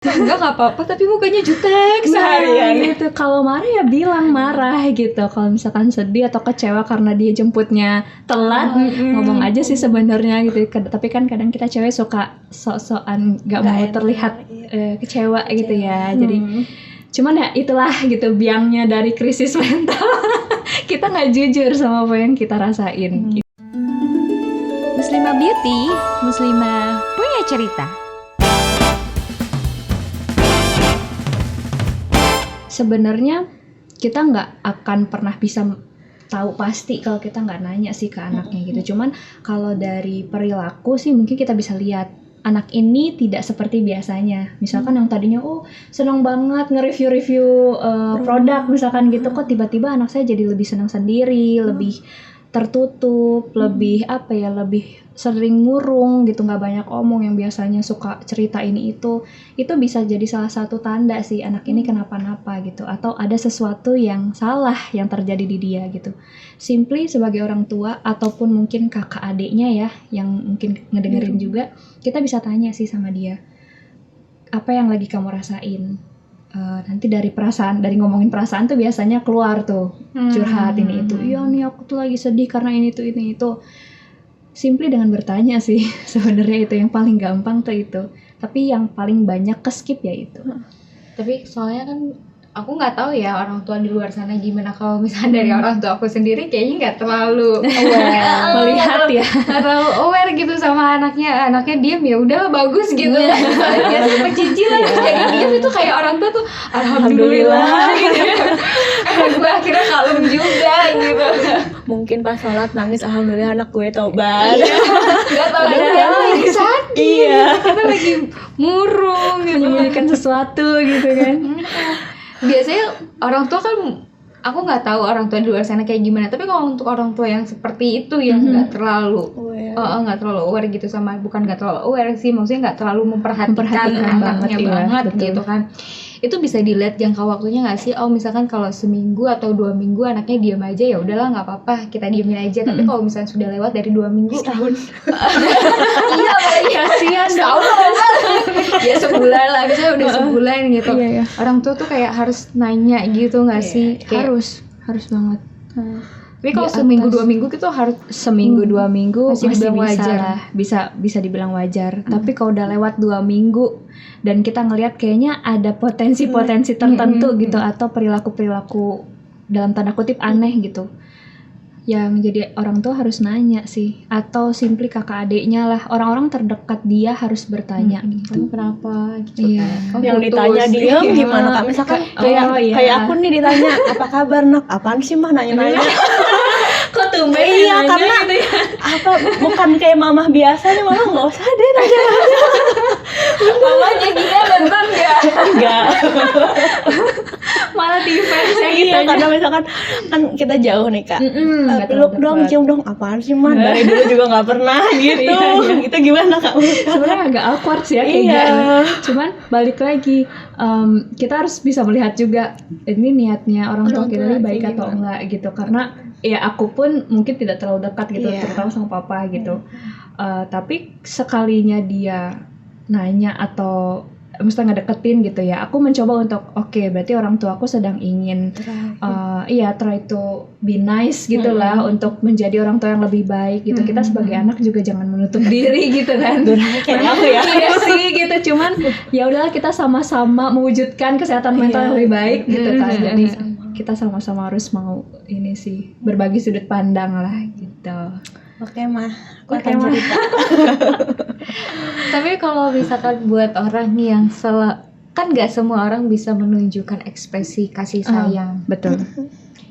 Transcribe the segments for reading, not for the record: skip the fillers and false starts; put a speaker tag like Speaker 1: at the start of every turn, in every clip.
Speaker 1: Enggak apa-apa, tapi mukanya jutek
Speaker 2: Seharian.
Speaker 3: gitu. Kalau marah ya bilang marah gitu. Kalau misalkan sedih atau kecewa karena dia jemputnya telat, ngomong aja sih sebenarnya gitu. Tapi kan kadang kita cewek suka sok-sokan nggak mau
Speaker 2: enak,
Speaker 3: terlihat kecewa gitu ya.
Speaker 2: Hmm.
Speaker 3: Jadi cuman ya itulah gitu biangnya dari krisis mental. Kita nggak jujur sama apa yang kita rasain.
Speaker 1: Muslimah Beauty, Muslimah punya cerita.
Speaker 3: Sebenarnya kita nggak akan pernah bisa tahu pasti kalau kita nggak nanya sih ke anaknya gitu. Cuman kalau dari perilaku sih mungkin kita bisa lihat anak ini tidak seperti biasanya. Misalkan yang tadinya senang banget nge-review produk misalkan gitu, kok tiba-tiba anak saya jadi lebih senang sendiri, lebih tertutup, lebih lebih sering murung gitu, nggak banyak omong, yang biasanya suka cerita ini itu bisa jadi salah satu tanda sih anak ini kenapa-napa gitu, atau ada sesuatu yang salah yang terjadi di dia gitu. Simply sebagai orang tua ataupun mungkin kakak adiknya ya yang mungkin ngedengerin juga, kita bisa tanya sih sama dia, apa yang lagi kamu rasain? Nanti dari ngomongin perasaan tuh biasanya keluar tuh curhat ini itu. Iya nih aku tuh lagi sedih karena ini itu. Simply dengan bertanya sih sebenarnya itu yang paling gampang tuh itu. Tapi yang paling banyak keskip ya itu.
Speaker 1: Tapi soalnya kan aku nggak tahu ya orang tua di luar sana gimana. Kalau misalnya dari orang tua aku sendiri kayaknya nggak terlalu
Speaker 3: Melihat ya.
Speaker 1: nggak terlalu aware gitu sama anaknya diem ya udah bagus gitu. Ya pecicilan jadi diem itu kayak orang tua tuh alhamdulillah gitu. Gue akhirnya kalem juga gitu.
Speaker 2: Mungkin pas sholat nangis, alhamdulillah anak gue tobat.
Speaker 1: Nggak tahu dia lagi sakit.
Speaker 2: Iya.
Speaker 1: Kita lagi murung gitu.
Speaker 3: Menyembunyikan sesuatu gitu kan.
Speaker 1: Biasanya orang tua kan, aku nggak tahu orang tua di luar sana kayak gimana, tapi kalau untuk orang tua yang seperti itu yang nggak terlalu nggak terlalu aware gitu, sama bukan nggak terlalu aware sih, maksudnya nggak terlalu memperhatikan anaknya banget
Speaker 3: betul.
Speaker 1: gitu kan, itu bisa dilihat jangka waktunya nggak sih. Misalkan kalau seminggu atau 2 minggu anaknya diam aja, ya udahlah nggak apa-apa kita diemin aja. Tapi kalau misalnya sudah lewat dari 2 minggu,
Speaker 2: Setahun.
Speaker 1: iya kasihan dong. Ya sebulan lah, misalnya udah sebulan gitu.
Speaker 3: Iya.
Speaker 1: Orang tua tuh kayak harus nanya gitu nggak sih? Kayak,
Speaker 3: Harus banget.
Speaker 1: tapi kalau
Speaker 3: Di
Speaker 1: seminggu
Speaker 3: atas.
Speaker 1: 2 minggu gitu harus
Speaker 3: Seminggu 2 minggu
Speaker 1: Masih
Speaker 3: masih
Speaker 1: dibilang
Speaker 3: bisa
Speaker 1: wajar.
Speaker 3: lah, bisa dibilang wajar. Tapi kalau udah lewat 2 minggu dan kita ngelihat kayaknya ada potensi-potensi tertentu gitu, atau perilaku dalam tanda kutip aneh gitu, yang jadi orang tua harus nanya sih, atau simply kakak adiknya lah, orang-orang terdekat dia harus bertanya gitu.
Speaker 1: kenapa gitu
Speaker 3: Iya.
Speaker 1: kan.
Speaker 2: Yang
Speaker 1: Putus.
Speaker 2: ditanya dia gimana kak? Misalkan kayak aku nih ditanya apa kabar nak? Apaan sih mah nanya-nanya?
Speaker 3: Kok tumben
Speaker 2: Iya karena apa bukan kayak mamah biasa nih, mama nggak usah deh nanya.
Speaker 1: Mamanya gila nonton nggak?
Speaker 2: Enggak.
Speaker 3: malah defense ya
Speaker 2: Iya karena misalkan kan kita jauh nih kak. Peluk dong, cium dong, apaan sih mah? Dari dulu juga nggak pernah gitu. Itu gimana kak?
Speaker 3: Sebenarnya agak awkward sih ya kayaknya. Cuman balik lagi, kita harus bisa melihat juga ini niatnya orang tua kita ini baik atau enggak gitu. Karena ya aku pun mungkin tidak terlalu dekat gitu, terutama sama papa gitu. Tapi sekalinya dia nanya atau mesti ngedeketin gitu ya, aku mencoba untuk berarti orang tua aku sedang ingin try to be nice gitu lah, untuk menjadi orang tua yang lebih baik gitu. Kita sebagai anak juga jangan menutup diri gitu kan.
Speaker 2: Kayak aku ya.
Speaker 3: Iya sih gitu, cuman ya udahlah kita sama-sama mewujudkan kesehatan mental yang lebih baik gitu kan. Jadi kita sama-sama harus mau ini sih, berbagi sudut pandang lah gitu.
Speaker 2: Oke mah, aku akan cerita.
Speaker 1: Tapi kalau misalkan buat orang yang kan nggak semua orang bisa menunjukkan ekspresi kasih sayang.
Speaker 3: Betul.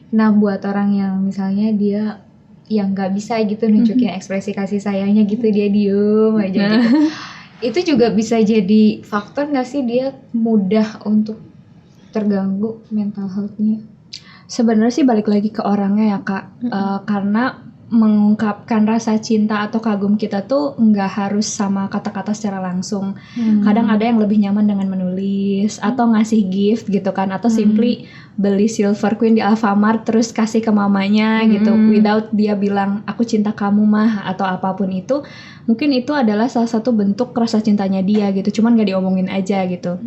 Speaker 1: Nah buat orang yang misalnya dia yang nggak bisa gitu nunjukin ekspresi kasih sayangnya gitu, dia diem aja gitu. Itu juga bisa jadi faktor nggak sih dia mudah untuk terganggu mental health-nya?
Speaker 3: Sebenarnya sih balik lagi ke orangnya ya kak, karena mengungkapkan rasa cinta atau kagum kita tuh nggak harus sama kata-kata secara langsung. Kadang ada yang lebih nyaman dengan menulis atau ngasih gift gitu kan, atau simply beli Silver Queen di Alfamart terus kasih ke mamanya gitu, without dia bilang aku cinta kamu mah atau apapun itu. Mungkin itu adalah salah satu bentuk rasa cintanya dia gitu, cuman nggak diomongin aja gitu.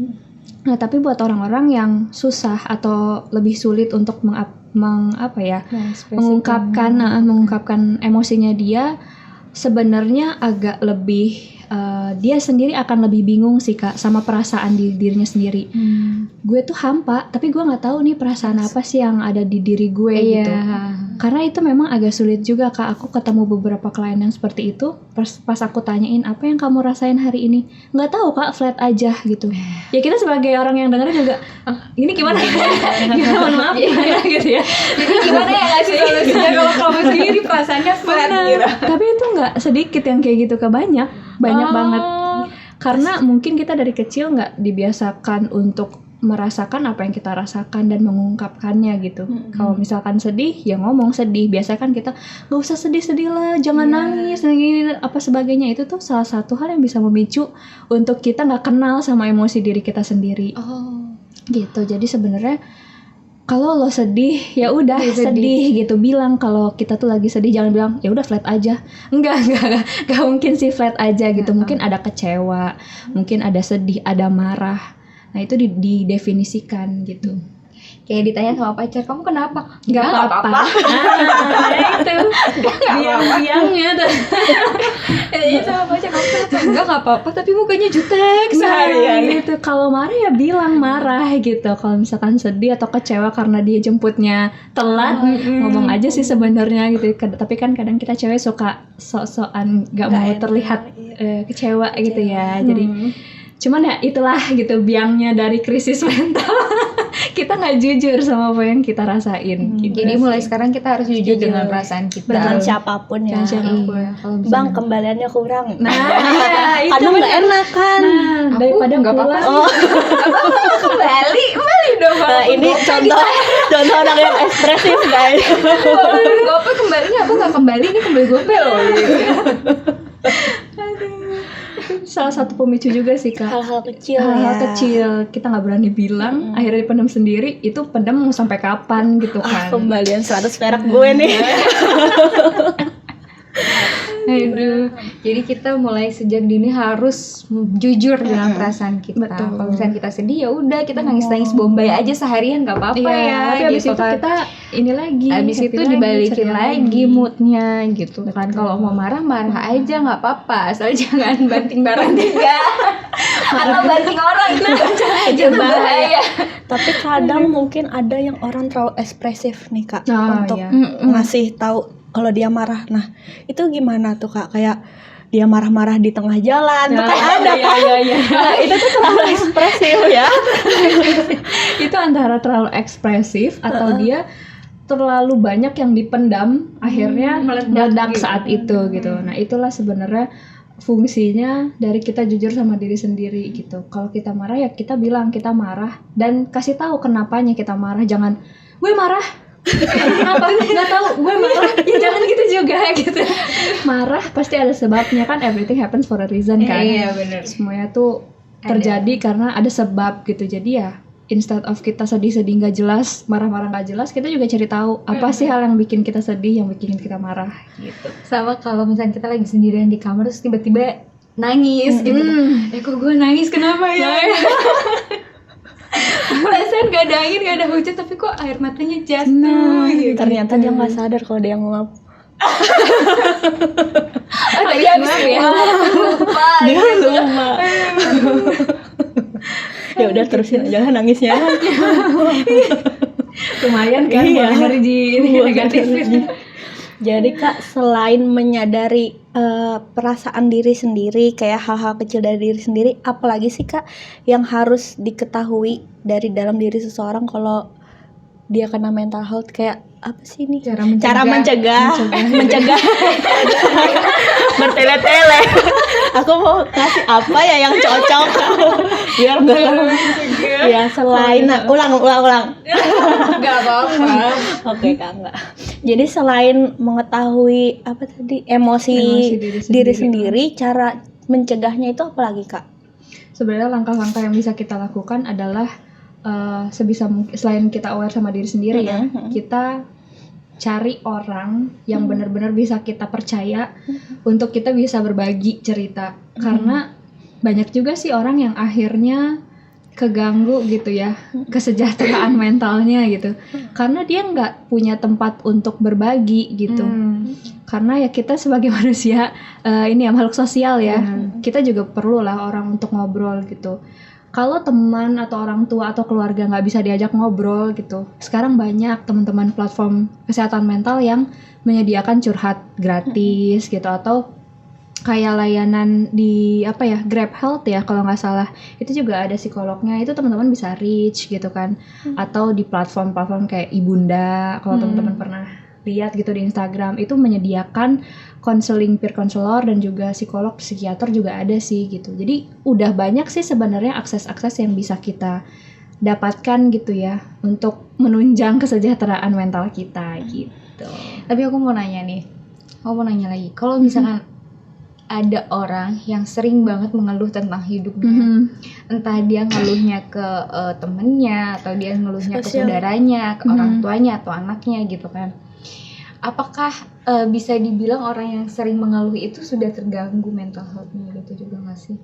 Speaker 3: Nah, tapi buat orang-orang yang susah atau lebih sulit untuk mengungkapkan emosinya dia, sebenarnya agak lebih dia sendiri akan lebih bingung sih Kak sama perasaan di dirinya sendiri. Gue tuh hampa, tapi gue nggak tahu nih perasaan apa sih yang ada di diri gue gitu. Karena itu memang agak sulit juga Kak. Aku ketemu beberapa klien yang seperti itu. Pas aku tanyain apa yang kamu rasain hari ini, nggak tahu Kak, flat aja gitu. Ya kita sebagai orang yang dengerin juga, ini gimana? Gimana, maaf gitu ya.
Speaker 1: Jadi gimana ya ngasih solusinya kalau kamu sendiri perasaannya flat gitu.
Speaker 3: Tapi itu nggak sedikit yang kayak gitu Kak, banyak banget. Karena mungkin kita dari kecil nggak dibiasakan untuk merasakan apa yang kita rasakan dan mengungkapkannya gitu. Kalau misalkan sedih, ya ngomong sedih. Biasanya kan kita nggak usah sedih-sedih lah, jangan nangis, apa sebagainya. Itu tuh salah satu hal yang bisa memicu untuk kita nggak kenal sama emosi diri kita sendiri. Gitu. Jadi sebenarnya kalau lo sedih, ya udah sedih gitu. Bilang kalau kita tuh lagi sedih, jangan bilang ya udah flat aja. Enggak mungkin sih flat aja gitu. Mungkin ada kecewa, mungkin ada sedih, ada marah. Nah itu didefinisikan gitu.
Speaker 1: Kayak ditanya sama pacar, kamu kenapa?
Speaker 3: Nggak apa-apa. Nah itu biang-biangnya tuh.
Speaker 1: Ditanya sama pacar, kamu kenapa? Nggak apa-apa, tapi mukanya jutek seharian.
Speaker 3: Gitu. Kalau marah ya bilang marah gitu. Kalau misalkan sedih atau kecewa karena dia jemputnya telat, ngomong aja sih sebenarnya gitu. Tapi kan kadang kita cewek suka sok-sokan nggak mau terlihat kecewa gitu ya. Jadi cuman ya itulah gitu biangnya dari krisis mental. Kita nggak jujur sama apa yang kita rasain gitu.
Speaker 1: Jadi mulai sekarang kita harus jujur dengan perasaan kita.
Speaker 2: Dengan siapapun ya. Bang, kembaliannya kurang.
Speaker 3: Nah,
Speaker 2: kadang nggak enak kan.
Speaker 3: Daripada nggak apa-apa.
Speaker 1: Kembali dong.
Speaker 2: Nah, ini contoh orang yang ekspresif guys.
Speaker 1: Gope kembalinya apa nggak kembali, ini kembali gope loh.
Speaker 3: Salah satu pemicu juga sih Kak.
Speaker 2: Hal-hal kecil
Speaker 3: kita nggak berani bilang, akhirnya dipendam sendiri. Itu pendam mau sampai kapan gitu kan.
Speaker 2: Kembalian 100 perak gue nih.
Speaker 1: Aduh, jadi kita mulai sejak dini harus jujur dengan perasaan kita. Kalau misalnya kita sedih ya udah kita nangis-nangis bombay aja seharian nggak apa-apa ya.
Speaker 3: Tapi abis
Speaker 1: gitu
Speaker 3: itu
Speaker 1: kan.
Speaker 3: kita ini lagi.
Speaker 1: Abis itu dibalikin lagi moodnya gitu kan. Kalau mau marah aja nggak apa-apa, asal jangan banting barang juga. Atau banting orang itu aja bahaya.
Speaker 2: Tapi kadang mungkin ada yang orang terlalu ekspresif nih Kak, untuk
Speaker 3: iya.
Speaker 2: ngasih tahu kalau dia marah. Nah, itu gimana tuh Kak? Kayak dia marah-marah di tengah jalan, tuh kan ada kan? Iya. Nah, itu tuh terlalu ekspresif ya.
Speaker 3: Itu antara terlalu ekspresif atau dia terlalu banyak yang dipendam, akhirnya meledak saat itu gitu. Nah, itulah sebenarnya fungsinya dari kita jujur sama diri sendiri gitu. Kalau kita marah ya kita bilang kita marah dan kasih tahu kenapanya kita marah. Jangan gue marah. Kenapa? Nggak tahu, gue marah. Ya jangan gitu juga gitu. Marah pasti ada sebabnya kan, everything happens for a reason kan.
Speaker 1: Iya benar.
Speaker 3: Semuanya tuh terjadi karena ada sebab gitu. Jadi ya instead of kita sedih-sedih nggak jelas, marah-marah nggak jelas, kita juga cari tahu apa sih hal yang bikin kita sedih, yang bikin kita marah gitu.
Speaker 1: Sama kalau misalnya kita lagi sendirian di kamar terus tiba-tiba nangis gitu. Kok gue nangis kenapa ya? Perasaan gak ada angin, gak ada hujan, tapi kok air matanya jatuh gitu.
Speaker 2: Ternyata dia nggak sadar kalau dia nguap.
Speaker 1: Dia habis lupa.
Speaker 2: Dia lupa. Ya udah terusin aja lah nangisnya.
Speaker 3: Lumayan kan buat energi ini negatif.
Speaker 2: Jadi Kak, selain menyadari perasaan diri sendiri, kayak hal-hal kecil dari diri sendiri, apalagi sih Kak yang harus diketahui dari dalam diri seseorang kalau dia kena mental health? Kayak apa sih nih? Cara mencegah. bertele-tele. Aku mau kasih apa ya yang cocok biar nggak ya selain ulang.
Speaker 1: Nggak apa-apa.
Speaker 2: Oke Kak, enggak. Jadi selain mengetahui apa tadi emosi diri sendiri, cara mencegahnya itu apa lagi Kak?
Speaker 3: Sebenarnya langkah-langkah yang bisa kita lakukan adalah sebisa mungkin selain kita aware sama diri sendiri ya, kita cari orang yang benar-benar bisa kita percaya untuk kita bisa berbagi cerita. Karena banyak juga sih orang yang akhirnya keganggu gitu ya, kesejahteraan mentalnya gitu, karena dia nggak punya tempat untuk berbagi gitu. Karena ya kita sebagai manusia ini ya makhluk sosial ya, kita juga perlu lah orang untuk ngobrol gitu. Kalau teman atau orang tua atau keluarga nggak bisa diajak ngobrol gitu, sekarang banyak teman-teman platform kesehatan mental yang menyediakan curhat gratis gitu, atau kayak layanan di apa ya, Grab Health ya kalau nggak salah, itu juga ada psikolognya, itu teman-teman bisa reach gitu kan. Atau di platform-platform kayak Ibunda, kalau teman-teman pernah lihat gitu di Instagram, itu menyediakan konseling peer counselor dan juga psikolog, psikiater juga ada sih gitu. Jadi udah banyak sih sebenarnya akses-akses yang bisa kita dapatkan gitu ya untuk menunjang kesejahteraan mental kita gitu.
Speaker 1: Tapi aku mau nanya lagi, kalau misalkan ada orang yang sering banget mengeluh tentang hidupnya, entah dia ngeluhnya ke temennya, atau dia ngeluhnya ke saudaranya, ke orang tuanya atau anaknya gitu kan. Apakah bisa dibilang orang yang sering mengeluh itu sudah terganggu mental health-nya gitu juga nggak sih?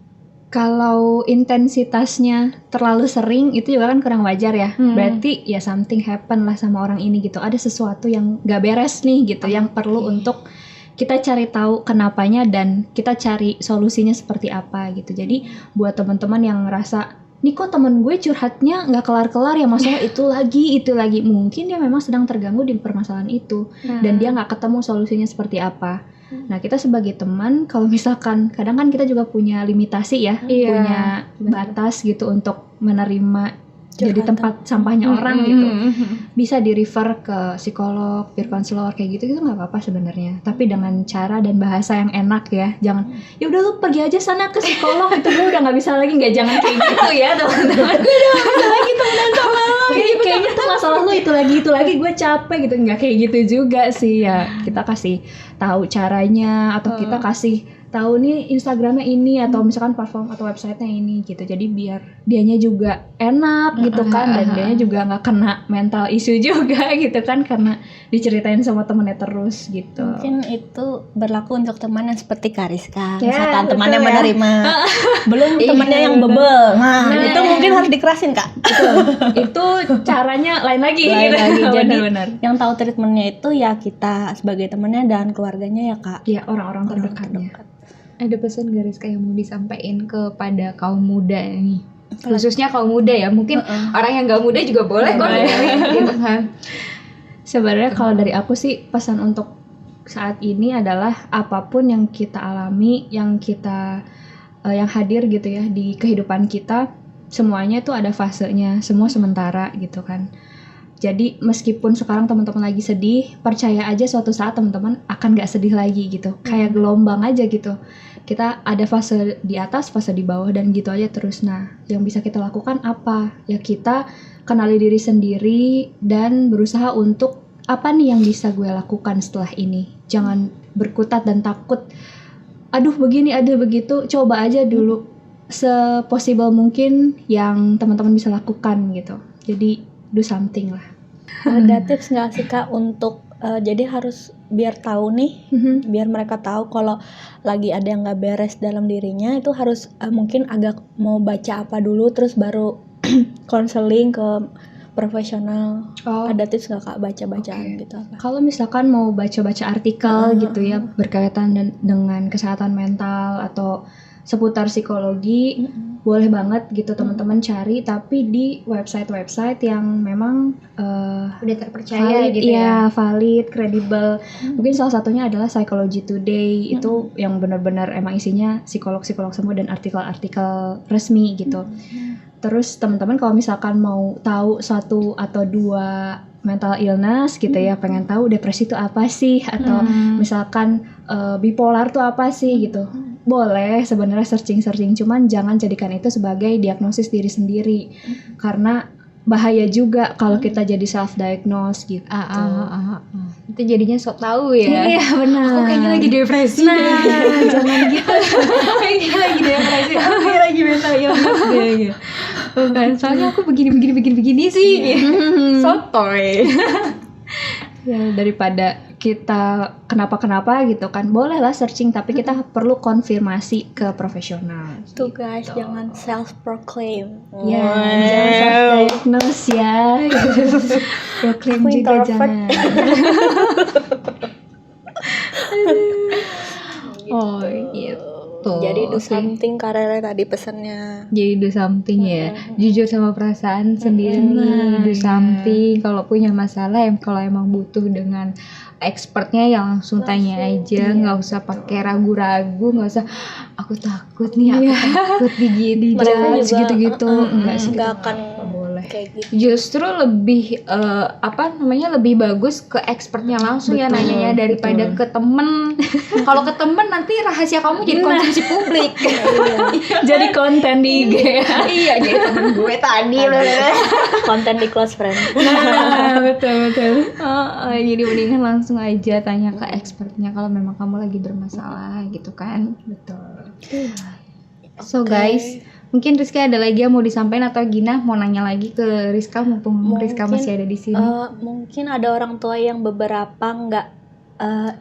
Speaker 3: Kalau intensitasnya terlalu sering itu juga kan kurang wajar ya. Berarti ya something happen lah sama orang ini gitu. Ada sesuatu yang gak beres nih gitu, yang perlu untuk kita cari tahu kenapanya dan kita cari solusinya seperti apa gitu. Jadi buat teman-teman yang ngerasa nih kok temen gue curhatnya nggak kelar-kelar ya, masalah itu lagi, mungkin dia memang sedang terganggu di permasalahan itu dan dia nggak ketemu solusinya seperti apa. Nah, kita sebagai teman, kalau misalkan kadang kan kita juga punya limitasi ya, punya batas gitu untuk menerima jadi tempat sampahnya orang gitu, bisa di refer ke psikolog, peer counselor kayak gitu nggak apa-apa sebenarnya, tapi dengan cara dan bahasa yang enak ya. Jangan ya udah lu pergi aja sana ke psikolog, itu gue udah nggak bisa lagi, nggak, jangan kayak gitu ya teman-teman. Gue udah nggak bisa lagi temenan sama lo, kayaknya tuh masalah lu itu lagi gue capek gitu. Nggak kayak gitu juga sih ya, kita kasih tahu caranya, atau kita kasih tahu nih Instagramnya ini, atau misalkan platform atau websitenya ini gitu. Jadi biar dianya juga enak gitu kan, dan dianya juga nggak kena mental issue juga gitu kan, karena diceritain sama temennya terus gitu.
Speaker 2: Mungkin itu berlaku untuk teman yang seperti Kariska, misalkan temannya menerima, belum temannya yang bebel. Nah, itu mungkin harus dikerasin Kak.
Speaker 3: Itu caranya lain lagi.
Speaker 2: Jadi
Speaker 3: benar.
Speaker 2: yang tahu treatmentnya itu ya kita sebagai temannya dan keluarganya ya Kak.
Speaker 3: Ya, orang-orang terdekatnya.
Speaker 1: Ada pesan garis kayak mau disampaikan kepada kaum muda nih, khususnya kaum muda ya, mungkin orang yang gak muda juga boleh kok gitu kan.
Speaker 3: Sebenarnya kalau dari aku sih, pesan untuk saat ini adalah apapun yang kita alami, yang kita yang hadir gitu ya di kehidupan kita, semuanya itu ada fasenya, semua sementara gitu kan. Jadi meskipun sekarang teman-teman lagi sedih, percaya aja suatu saat teman-teman akan gak sedih lagi gitu. Kayak gelombang aja gitu. Kita ada fase di atas, fase di bawah, dan gitu aja terus. Nah, yang bisa kita lakukan apa? Ya kita kenali diri sendiri dan berusaha untuk apa nih yang bisa gue lakukan setelah ini. Jangan berkutat dan takut. Aduh begini, aduh begitu. Coba aja dulu sepossible mungkin yang teman-teman bisa lakukan gitu. Jadi do something lah.
Speaker 2: Ada tips nggak sih Kak untuk jadi harus biar tahu nih, biar mereka tahu kalau lagi ada yang nggak beres dalam dirinya, itu harus mungkin agak mau baca apa dulu terus baru konseling ke profesional. Ada tips nggak Kak baca-bacaan gitu?
Speaker 3: Kalau misalkan mau baca-baca artikel gitu ya berkaitan dengan kesehatan mental atau seputar psikologi, boleh banget gitu teman-teman cari, tapi di website-website yang memang
Speaker 1: udah terpercaya
Speaker 3: valid,
Speaker 1: gitu ya,
Speaker 3: valid, kredibel. Mungkin salah satunya adalah Psychology Today, itu yang benar-benar emang isinya psikolog-psikolog semua dan artikel-artikel resmi gitu. Terus teman-teman kalau misalkan mau tahu satu atau dua mental illness gitu ya, pengen tahu depresi itu apa sih, atau misalkan bipolar tuh apa sih gitu, boleh sebenarnya searching, cuman jangan jadikan itu sebagai diagnosis diri sendiri, karena bahaya juga kalau kita jadi self diagnose gitu.
Speaker 1: Itu jadinya sok tahu ya.
Speaker 3: Iya benar.
Speaker 1: Aku kayaknya lagi depresi.
Speaker 3: Nah, jangan gitu.
Speaker 1: Kayaknya lagi depresi. Aku kayak lagi mental illness gitu. Bukan, soalnya aku begini sih. Sotoy.
Speaker 3: Ya daripada kita kenapa gitu kan, bolehlah searching, tapi kita perlu konfirmasi ke profesional.
Speaker 2: Tuh guys, jangan self proclaim.
Speaker 3: Ya, jangan self diagnose ya. Proclaim
Speaker 2: Aku
Speaker 3: juga
Speaker 2: introvert.
Speaker 3: jangan.
Speaker 1: Oh gitu.
Speaker 2: Jadi do something karena tadi pesannya.
Speaker 1: Jadi do something ya. Jujur sama perasaan sendiri. Do
Speaker 3: iya.
Speaker 1: something. Kalau punya masalah, kalau emang butuh dengan expertnya ya langsung tanya aja, nggak usah pakai ragu-ragu, nggak usah aku takut nih, aku takut digini
Speaker 2: Mereka
Speaker 1: judge
Speaker 2: juga,
Speaker 1: gitu-gitu, enggak sih,
Speaker 2: nggak
Speaker 1: gitu.
Speaker 2: akan
Speaker 1: Nggak boleh.
Speaker 2: kayak gitu.
Speaker 1: Justru lebih lebih bagus ke expertnya langsung ya
Speaker 3: Betul,
Speaker 1: nanyanya daripada
Speaker 3: betul.
Speaker 1: ke temen. Kalau ke temen nanti rahasia kamu jadi konsumsi publik.
Speaker 3: Jadi konten di IG.
Speaker 1: Iya, jadi temen gue tadi loh.
Speaker 2: Konten di close friend.
Speaker 3: Nah, betul.
Speaker 1: Jadi mendingan langsung aja tanya ke expertnya kalau memang kamu lagi bermasalah gitu kan.
Speaker 3: Betul.
Speaker 1: So guys, mungkin Rizka ada lagi yang mau disampaikan atau Gina mau nanya lagi ke Rizka mumpung Rizka masih ada di sini.
Speaker 2: Mungkin ada orang tua yang beberapa nggak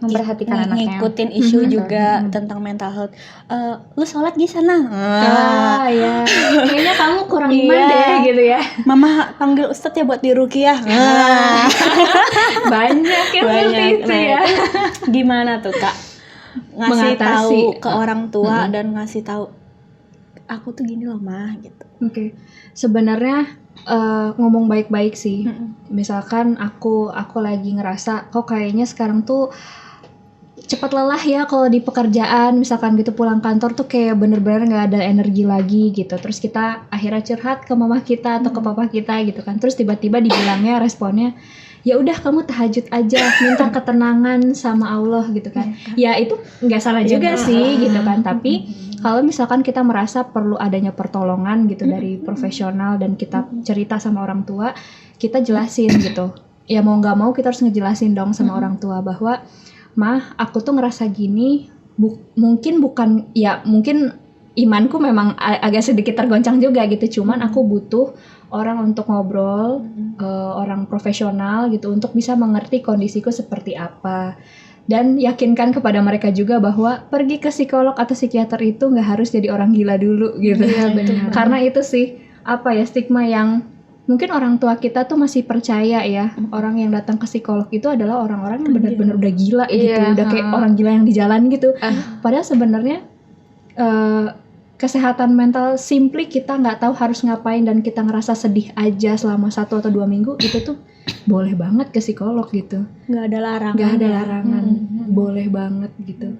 Speaker 1: Memperhatikan anaknya.
Speaker 2: ngikutin isu juga tentang mental health. Lu sholat di sana.
Speaker 3: Ya. Kayaknya kamu kurang iman
Speaker 2: Iya.
Speaker 3: deh gitu ya.
Speaker 2: Mama panggil Ustadz ya buat diruqyah.
Speaker 3: Banyak yang seperti itu ya.
Speaker 2: Gimana tuh Kak? Ngasih
Speaker 3: Mengatasi.
Speaker 2: tahu ke orang tua dan ngasih tahu aku tuh gini loh mah gitu.
Speaker 3: Oke. Sebenarnya ngomong baik-baik sih. Misalkan aku lagi ngerasa kok kayaknya sekarang tuh cepat lelah ya kalau di pekerjaan, misalkan gitu pulang kantor tuh kayak bener-bener nggak ada energi lagi gitu. Terus kita akhirnya curhat ke mama kita atau ke papa kita gitu kan. Terus tiba-tiba dibilangnya responnya, ya udah kamu tahajud aja, minta ketenangan sama Allah gitu kan. Ya itu nggak salah juga sih gitu kan. Tapi kalau misalkan kita merasa perlu adanya pertolongan gitu dari profesional dan kita cerita sama orang tua, kita jelasin gitu. Ya mau nggak mau kita harus ngejelasin dong sama orang tua bahwa mah aku tuh ngerasa gini, mungkin imanku memang agak sedikit tergoncang juga gitu, cuman aku butuh orang untuk ngobrol, orang profesional gitu untuk bisa mengerti kondisiku seperti apa. Dan yakinkan kepada mereka juga bahwa pergi ke psikolog atau psikiater itu nggak harus jadi orang gila dulu gitu.
Speaker 1: Iya, benar.
Speaker 3: Karena itu sih stigma yang mungkin orang tua kita tuh masih percaya ya, orang yang datang ke psikolog itu adalah orang-orang yang benar-benar udah gila gitu, udah kayak orang gila yang di jalan gitu. Padahal sebenarnya kesehatan mental simply kita nggak tahu harus ngapain dan kita ngerasa sedih aja selama 1 atau 2 minggu, itu tuh boleh banget ke psikolog gitu.
Speaker 2: Nggak ada larangan.
Speaker 3: Nggak ada larangan, boleh banget gitu.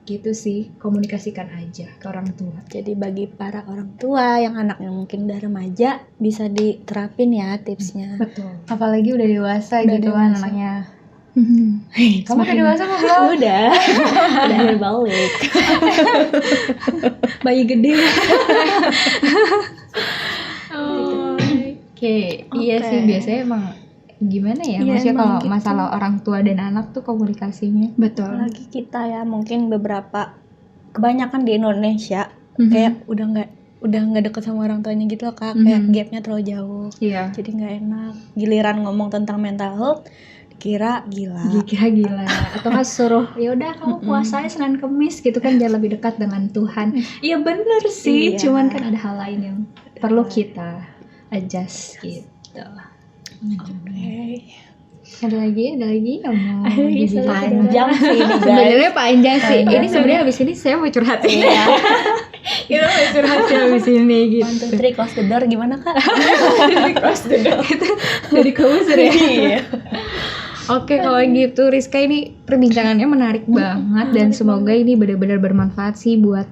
Speaker 3: Gitu sih, komunikasikan aja ke orang tua.
Speaker 2: Jadi bagi para orang tua yang anaknya mungkin udah remaja bisa diterapin ya tipsnya.
Speaker 3: Betul.
Speaker 1: Apalagi udah dewasa
Speaker 2: Udah
Speaker 1: gitu kan
Speaker 2: dewasa.
Speaker 1: anaknya. Kamu udah dewasa apa belum?
Speaker 2: Udah berbalik.
Speaker 3: Bayi gede.
Speaker 1: Iya sih biasanya emang gimana ya,
Speaker 2: Iya,
Speaker 1: maksudnya
Speaker 2: emang
Speaker 1: kalau
Speaker 2: gitu.
Speaker 1: masalah orang tua dan anak tuh komunikasinya.
Speaker 3: Betul.
Speaker 2: Apalagi kita ya mungkin kebanyakan di Indonesia kayak udah nggak deket sama orang tuanya gitu loh Kak, kayak gapnya terlalu jauh.
Speaker 3: Iya.
Speaker 2: Jadi nggak enak. Giliran ngomong tentang mental health dikira gila.
Speaker 3: Gila. Atau kan suruh ya udah kamu puasanya Senin Kemis gitu kan, biar lebih dekat dengan Tuhan. Iya bener sih,
Speaker 2: Iya.
Speaker 3: cuman kan ada hal lain yang perlu kita adjust gitu.
Speaker 2: Oke.
Speaker 1: Ada lagi yang mau
Speaker 2: Bisa
Speaker 1: dibilang?
Speaker 2: panjang sih ini guys.
Speaker 1: Sebenarnya panjang sih.
Speaker 2: Panjang.
Speaker 1: Ini sebenarnya abis ini saya mau curhat.
Speaker 2: Iya.
Speaker 1: Kita mau curhat abis ini gitu.
Speaker 2: 1, 2, 3 close the door gimana Kak?
Speaker 1: Dari komputer ya.
Speaker 2: Iya.
Speaker 1: Oke, kalau gitu Rizka, ini perbincangannya menarik banget dan semoga ini benar-benar bermanfaat sih buat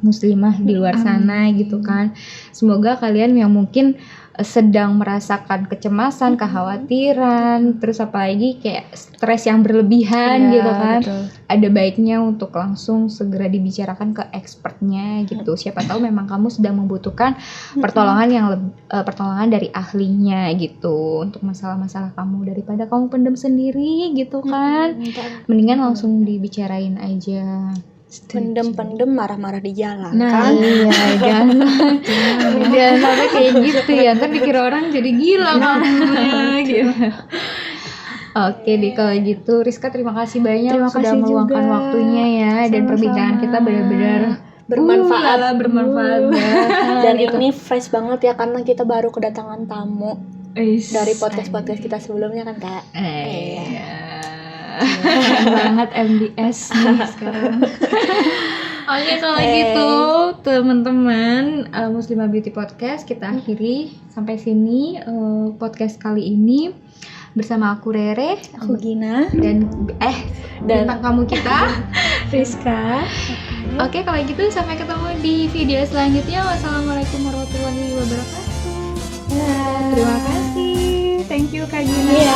Speaker 1: muslimah di luar sana gitu kan. Semoga kalian yang mungkin sedang merasakan kecemasan, kekhawatiran, terus apalagi kayak stres yang berlebihan gitu kan,
Speaker 2: betul.
Speaker 1: ada baiknya untuk langsung segera dibicarakan ke expertnya gitu. Siapa tahu memang kamu sedang membutuhkan pertolongan yang pertolongan dari ahlinya gitu untuk masalah-masalah kamu, daripada kamu pendem sendiri gitu kan. Mendingan langsung dibicarain aja.
Speaker 2: Pendem marah-marah di jalan
Speaker 1: Nah,
Speaker 2: kan.
Speaker 1: iya, jangan sampai kayak gitu ya, kan dikira orang jadi gila malah gitu. Oke deh kalau gitu, Rizka terima kasih banyak
Speaker 3: Terima
Speaker 1: sudah
Speaker 3: kasih
Speaker 1: meluangkan
Speaker 3: juga.
Speaker 1: waktunya ya, dan
Speaker 3: Sama-sama.
Speaker 1: perbincangan kita benar-benar
Speaker 2: Bermanfaat.
Speaker 1: bermanfaat banget.
Speaker 2: Dan ini fresh banget ya karena kita baru kedatangan tamu dari podcast-podcast kita sebelumnya kan Kak.
Speaker 1: Iya.
Speaker 3: Keren banget MBS nih sekarang.
Speaker 1: Oke kalau gitu teman-teman Muslimah Beauty Podcast kita akhiri sampai sini podcast kali ini bersama aku Rere
Speaker 2: Aku Gina
Speaker 1: dan bintang kamu kita
Speaker 3: Rizka.
Speaker 1: Oke kalau gitu sampai ketemu di video selanjutnya. Wassalamualaikum warahmatullahi wabarakatuh. Terima kasih. Thank you Kak Gina.
Speaker 2: Iya.